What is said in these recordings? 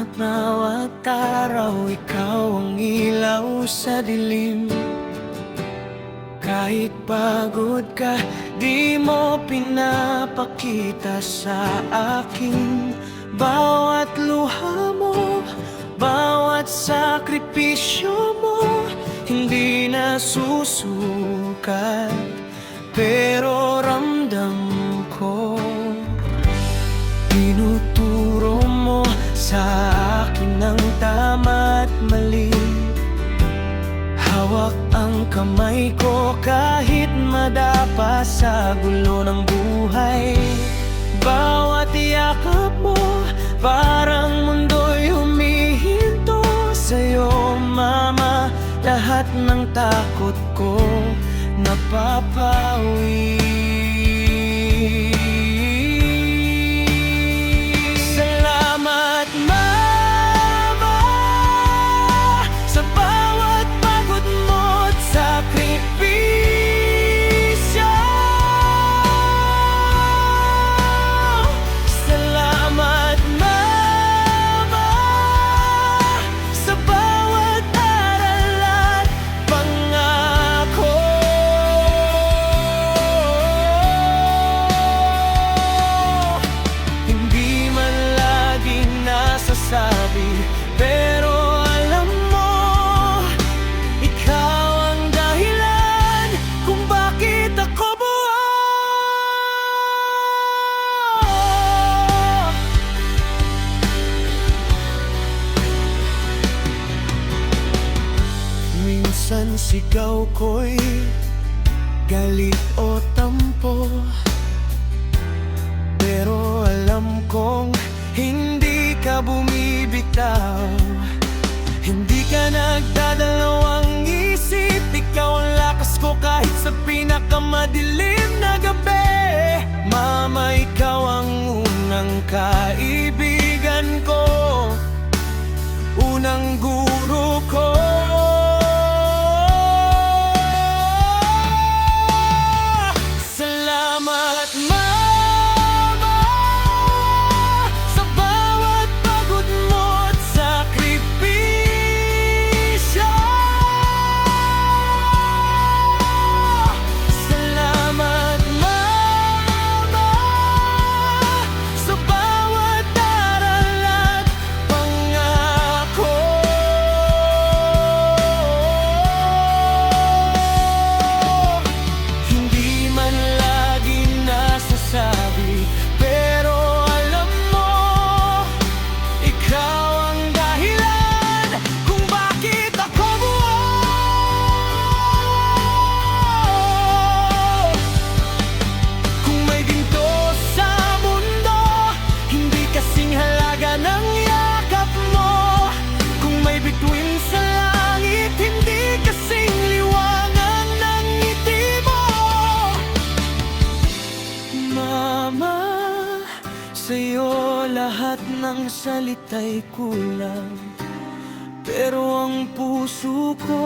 At bawat araw, ikaw ang ilaw sa dilim. Kahit pagod ka, di mo pinapakita sa akin. Bawat luha mo, bawat sakripisyo mo, hindi na susukat, pero ramdam ko. Tinuturo mo sa akin ang tama at mali. Hawak ang kamay ko kahit madapa sa gulo ng buhay. Bawat yakap mo, parang mundo'y humihinto sa'yo, mama. Lahat ng takot ko napapawi. Salamat, mama, sa bawat pagod mo at sakripisyo. Salamat, mama, sa bawat aral at pangako. Hindi man laging nasasabi, pero alam mo, ikaw ang dahilan kung bakit ako buhay. Minsan sigaw ko'y galit o tampo, pero alam kong hindi ka bumibitaw. Hindi ka nagdadalawang isip, ikaw ang lakas ko kahit sa pinakamadilim na gabi. Mama, ikaw ang unang kaibigan ko, unang guro ko. Salamat, mama, sa bawat pagod mo at sakripisyo. Salamat, mama, sa bawat aral at pangako. Hindi man laging nasasabi, pero alam mo, ikaw ang dahilan kung bakit ako buhay. Kung may ginto sa mundo, hindi kasing halaga ng yakap mo. Kung may bituin sa langit, hindi kasing liwanag ng ngiti mo. Mama, sa'yo lahat ng salita'y kulang, pero ang puso ko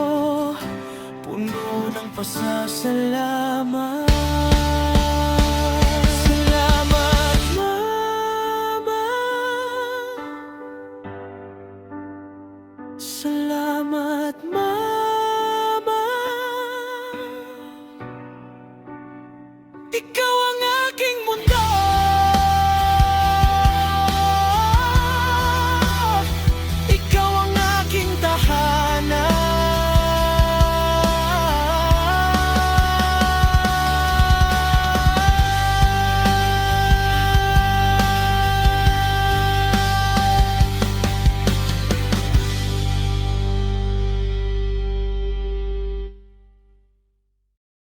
puno ng pasasalamat. Salamat, mama, salamat, mama, ikaw